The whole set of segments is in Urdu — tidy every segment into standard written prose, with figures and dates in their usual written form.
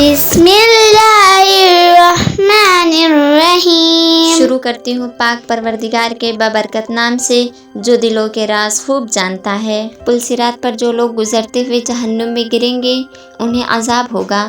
بسم اللہ الرحمن الرحیم۔ شروع کرتی ہوں پاک پروردگار کے بابرکت نام سے جو دلوں کے راز خوب جانتا ہے۔ پلصراط پر جو لوگ گزرتے ہوئے جہنم میں گریں گے انہیں عذاب ہوگا۔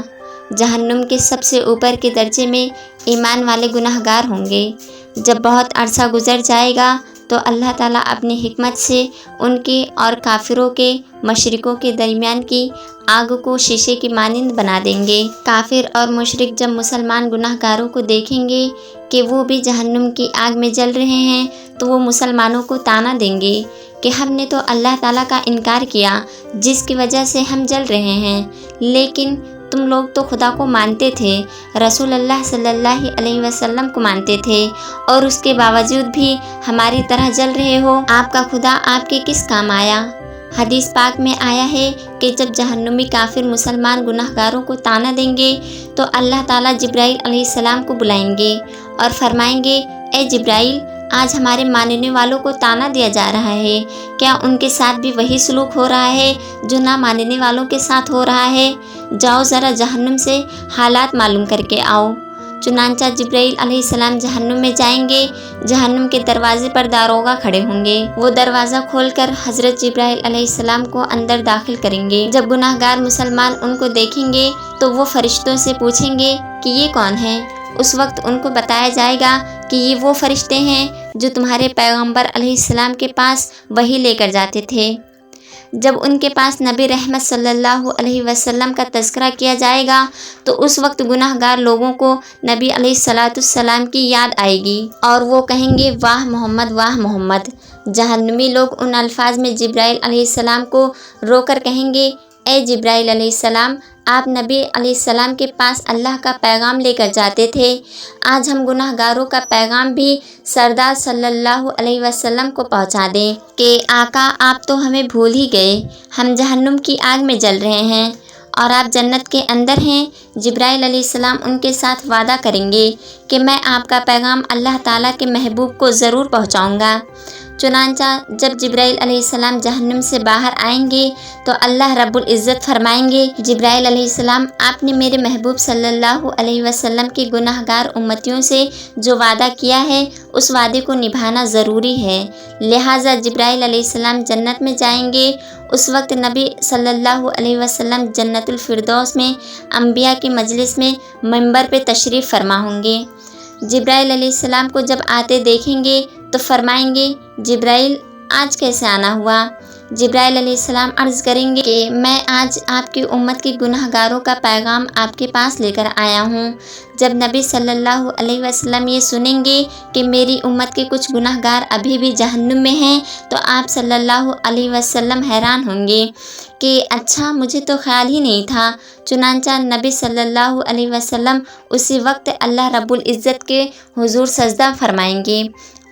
جہنم کے سب سے اوپر کے درجے میں ایمان والے گناہ گار ہوں گے۔ جب بہت عرصہ گزر جائے گا تو اللہ تعالیٰ اپنی حکمت سے ان کے اور کافروں کے مشرکوں کے درمیان کی آگ کو شیشے کی مانند بنا دیں گے۔ کافر اور مشرک جب مسلمان گناہ گاروں کو دیکھیں گے کہ وہ بھی جہنم کی آگ میں جل رہے ہیں تو وہ مسلمانوں کو طعنہ دیں گے کہ ہم نے تو اللہ تعالیٰ کا انکار کیا جس کی وجہ سے ہم جل رہے ہیں، لیکن تم لوگ تو خدا کو مانتے تھے، رسول اللہ صلی اللہ علیہ وسلم کو مانتے تھے، اور اس کے باوجود بھی ہماری طرح جل رہے ہو۔ آپ کا خدا آپ کے کس کام آیا؟ حدیث پاک میں آیا ہے کہ جب جہنمی کافر مسلمان گناہ گاروں کو طعنہ دیں گے تو اللہ تعالیٰ جبرائیل علیہ السلام کو بلائیں گے اور فرمائیں گے، اے جبرائیل، آج ہمارے ماننے والوں کو طعنہ دیا جا رہا ہے، کیا ان کے ساتھ بھی وہی سلوک ہو رہا ہے جو نہ ماننے والوں کے ساتھ ہو رہا ہے؟ جاؤ ذرا جہنم سے حالات معلوم کر کے آؤ۔ چنانچہ جبرائیل علیہ السلام جہنم میں جائیں گے۔ جہنم کے دروازے پر داروغہ کھڑے ہوں گے۔ وہ دروازہ کھول کر حضرت جبرائیل علیہ السلام کو اندر داخل کریں گے۔ جب گناہ گار مسلمان ان کو دیکھیں گے تو وہ فرشتوں سے پوچھیں گے کہ یہ کون ہے؟ اس وقت ان کو بتایا جائے گا کہ یہ وہ فرشتے ہیں جو تمہارے پیغمبر علیہ السلام کے پاس وحی لے کر جاتے تھے۔ جب ان کے پاس نبی رحمت صلی اللہ علیہ وسلم کا تذکرہ کیا جائے گا تو اس وقت گناہ گار لوگوں کو نبی علیہ السلام کی یاد آئے گی اور وہ کہیں گے، واہ محمد، واہ محمد۔ جہنمی لوگ ان الفاظ میں جبرائیل علیہ السلام کو رو کر کہیں گے، اے جبرائیل علیہ السلام، آپ نبی علیہ السلام کے پاس اللہ کا پیغام لے کر جاتے تھے، آج ہم گناہ گاروں کا پیغام بھی سردار صلی اللہ علیہ وسلم کو پہنچا دیں کہ آقا آپ تو ہمیں بھول ہی گئے، ہم جہنم کی آگ میں جل رہے ہیں اور آپ جنت کے اندر ہیں۔ جبرائیل علیہ السلام ان کے ساتھ وعدہ کریں گے کہ میں آپ کا پیغام اللہ تعالیٰ کے محبوب کو ضرور پہنچاؤں گا۔ چنانچہ جب جبرائیل علیہ السلام جہنم سے باہر آئیں گے تو اللہ رب العزت فرمائیں گے، جبرائیل علیہ السلام، آپ نے میرے محبوب صلی اللہ علیہ وسلم کی گناہ گار امتیوں سے جو وعدہ کیا ہے اس وعدے کو نبھانا ضروری ہے، لہٰذا جبرائیل علیہ السلام جنت میں جائیں گے۔ اس وقت نبی صلی اللہ علیہ وسلم جنت الفردوس میں انبیاء کی مجلس میں منبر پہ تشریف فرما ہوں گے۔ جبرائیل علیہ السلام کو جب آتے دیکھیں گے تو فرمائیں گے، جبرائیل آج کیسے آنا ہوا؟ جبرائیل علیہ السلام عرض کریں گے کہ میں آج آپ کی امت کی گناہ گاروں کا پیغام آپ کے پاس لے کر آیا ہوں۔ جب نبی صلی اللہ علیہ وسلم یہ سنیں گے کہ میری امت کے کچھ گناہ گار ابھی بھی جہنم میں ہیں تو آپ صلی اللہ علیہ وسلم حیران ہوں گے کہ اچھا، مجھے تو خیال ہی نہیں تھا۔ چنانچہ نبی صلی اللہ علیہ وسلم اسی وقت اللہ رب العزت کے حضور سجدہ فرمائیں گے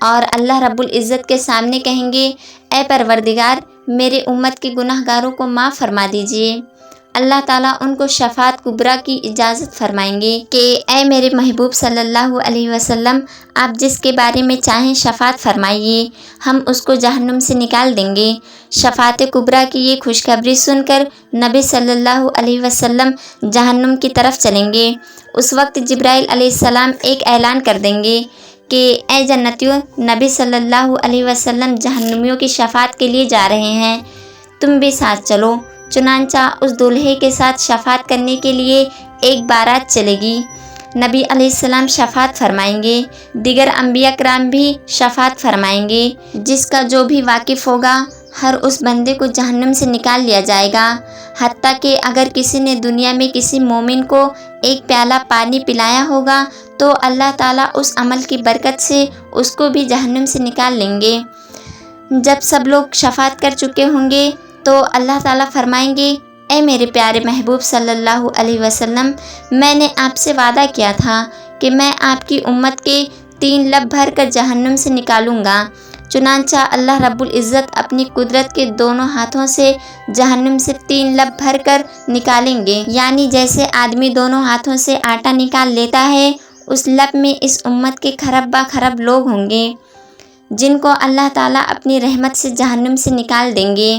اور اللہ رب العزت کے سامنے کہیں گے، اے پروردگار، میرے امت کے گناہ گاروں کو معاف فرما دیجیے۔ اللہ تعالیٰ ان کو شفاعت کبریٰ کی اجازت فرمائیں گے کہ اے میرے محبوب صلی اللہ علیہ وسلم، آپ جس کے بارے میں چاہیں شفاعت فرمائیے، ہم اس کو جہنم سے نکال دیں گے۔ شفاعت کبریٰ کی یہ خوشخبری سن کر نبی صلی اللہ علیہ وسلم جہنم کی طرف چلیں گے۔ اس وقت جبرائیل علیہ السلام ایک اعلان کر دیں گے کہ اے جنتیوں، نبی صلی اللہ علیہ وسلم جہنمیوں کی شفاعت کے لیے جا رہے ہیں، تم بھی ساتھ چلو۔ چنانچہ اس دولہے کے ساتھ شفاعت کرنے کے لیے ایک بارات چلے گی۔ نبی علیہ السلام شفاعت فرمائیں گے، دیگر انبیاء کرام بھی شفاعت فرمائیں گے۔ جس کا جو بھی واقف ہوگا ہر اس بندے کو جہنم سے نکال لیا جائے گا، حتیٰ کہ اگر کسی نے دنیا میں کسی مومن کو ایک پیالہ پانی پلایا ہوگا تو اللہ تعالیٰ اس عمل کی برکت سے اس کو بھی جہنم سے نکال لیں گے۔ جب سب لوگ شفاعت کر چکے ہوں گے تو اللہ تعالیٰ فرمائیں گے، اے میرے پیارے محبوب صلی اللہ علیہ وسلم، میں نے آپ سے وعدہ کیا تھا کہ میں آپ کی امت کے 3 لب بھر کر جہنم سے نکالوں گا۔ چنانچہ اللہ رب العزت اپنی قدرت کے دونوں ہاتھوں سے جہنم سے 3 لب بھر کر نکالیں گے، یعنی جیسے آدمی دونوں ہاتھوں سے آٹا نکال لیتا ہے، اس لب میں اس امت کے خرب با خرب لوگ ہوں گے جن کو اللہ تعالیٰ اپنی رحمت سے جہنم سے نکال دیں گے۔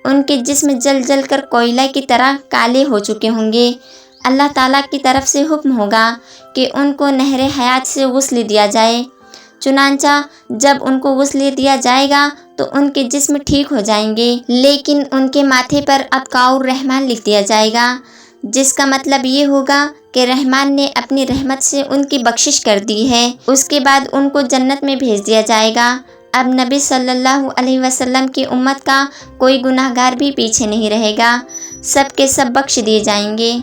ان کے جسم جل جل کر کوئلہ کی طرح کالے ہو چکے ہوں گے۔ اللہ تعالیٰ کی طرف سے حکم ہوگا کہ ان کو نہر حیات سے غسل دیا جائے۔ چنانچہ جب ان کو غسل دیا جائے گا تو ان کے جسم ٹھیک ہو جائیں گے، لیکن ان کے ماتھے پر اتقاء الرحمن لکھ دیا جائے گا، جس کا مطلب یہ ہوگا کہ رحمان نے اپنی رحمت سے ان کی بخشش کر دی ہے۔ اس کے بعد ان کو جنت میں بھیج دیا جائے گا۔ اب نبی صلی اللہ علیہ وسلم کی امت کا کوئی گناہگار بھی پیچھے نہیں رہے گا، سب کے سب بخش دیے جائیں گے۔